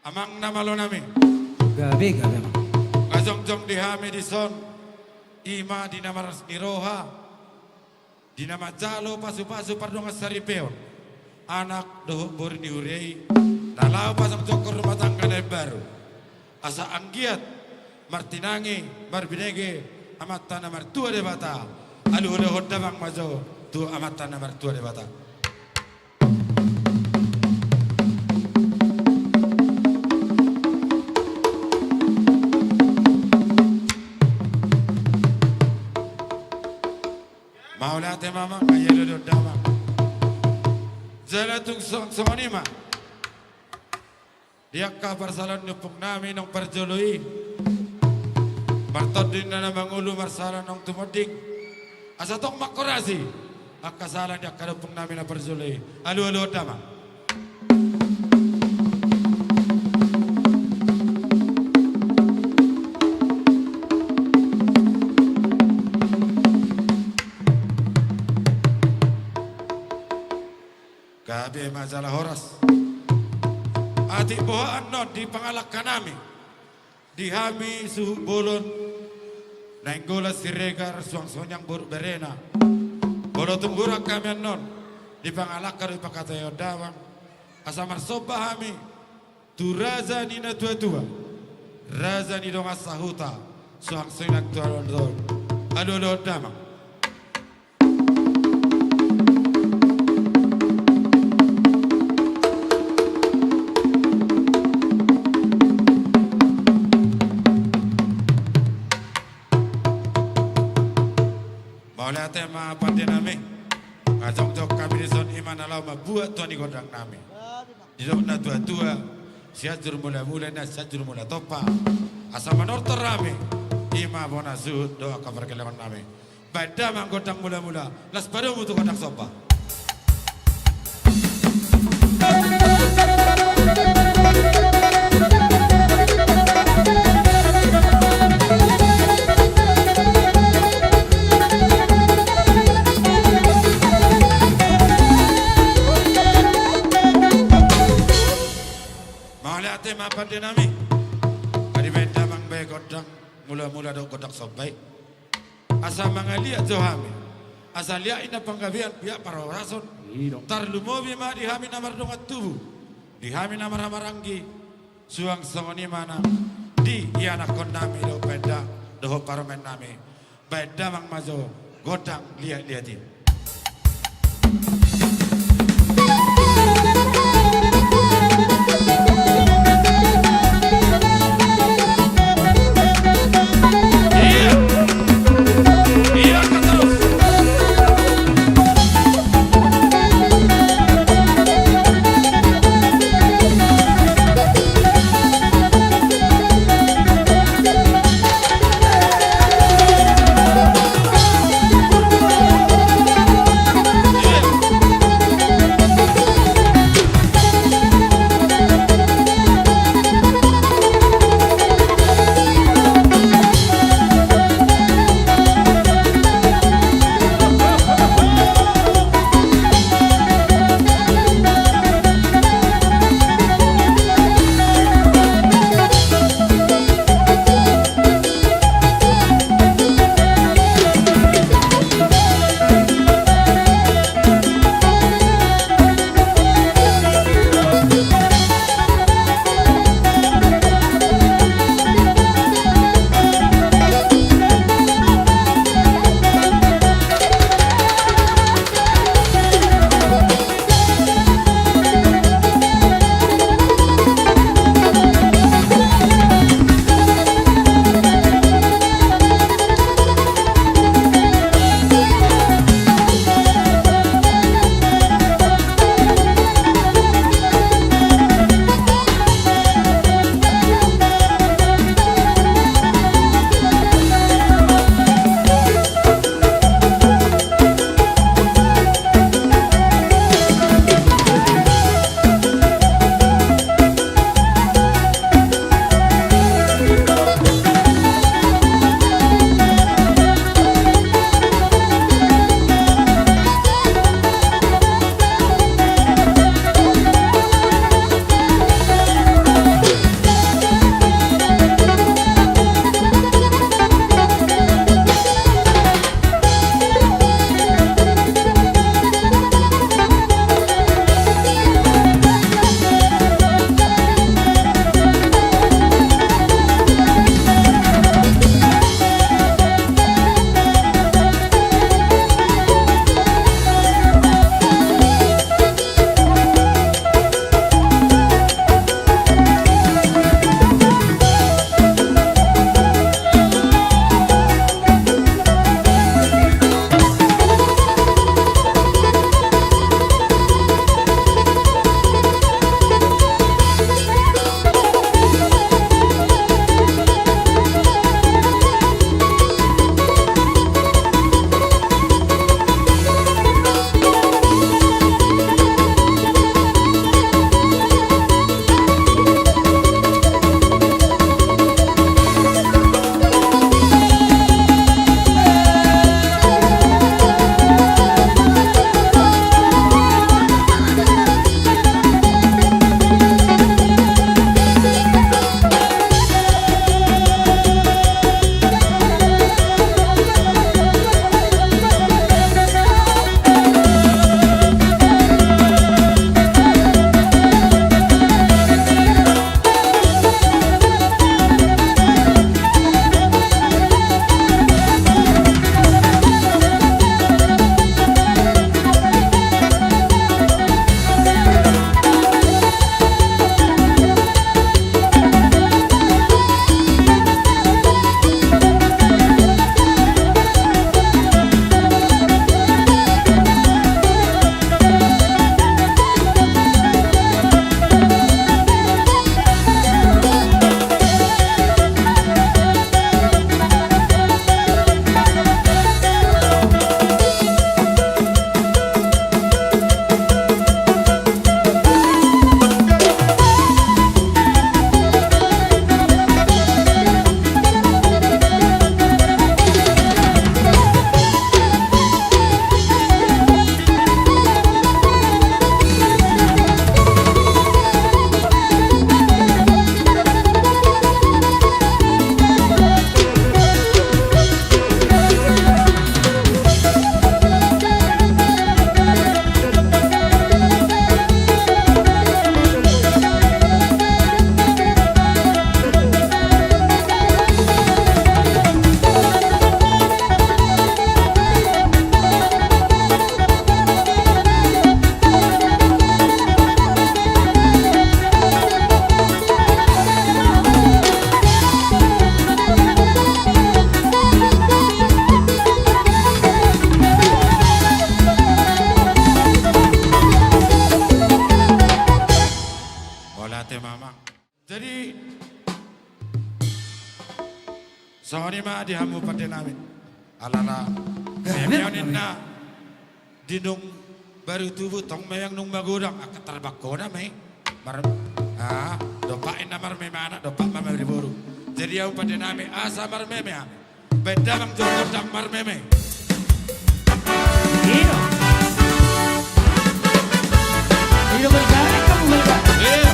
Amang nama lo nami. Gabi. Kajong-jong di Hamidison. Ima di nama Niroha. Di nama Jalo pasu-pasu pardonga Saripeo. Anak doh bor ni urei. Nalau pasang cokor rumah tangga dari baru. Asa anggiat. Martinangi. Marbinege. Amat tanah martua de bata. Alu udah hodamang majo. Tu amat tanah martua de bata. Maulate mama ngayelo do dama. Jala tung songoni ma. Dia kabar salan nupung nami nong perjoloi. Martodin na mangulu marsalan nong tumoding. Asa tong makorasi. Akasalan dia kadupung nami na perjoloi. Alu dama. Gabi masalah horas. Adik bohaan non di pangalakkan nami. Di hami suhu bolon. Nainggola siregar suang sonyang buruk berena. Bolo tunggurak kami non. Di pangalakkan di pakata yodawang. Asamar soba hami. Tu raza nina tua-tua. Raza ni dong asahuta. Suang sonyang tua-tua. Aduh damang. Oleh tema pandai nami, ngajong-jong kami di zon iman alau mabuat tuan di godang nami. Di zona tua-tua, siajur mula-mula na siajur mula topa. Asa manortor rame, ima bona zuhud doa kabar kelewan nami. Bada mang godang mula-mula, las baru mutu godang sopa. Tema pandai nami, kadi benda mang bay godang mula-mula do godang sobai. Asa mangalia johami, asa lia ina panggabian pihak para rason. Tar lumobi ma di hami namar dongat tubuh, di hami namar maranggi, suang songoni mana, di iana kondami do benda do parmen nami, benda mang majo godang liatin. mamang. Jadi soalnya mah dihamu pada namin. Alala, memeonin na dinung baru tubuh tong meyang nung magudang akat terbako na may. Dopain na marme mana dopak mama riburu. Jadi aku pada namin asa marmeme ame. Beda bang jokor dang marmeme. Ino berjalan kamu berjalan.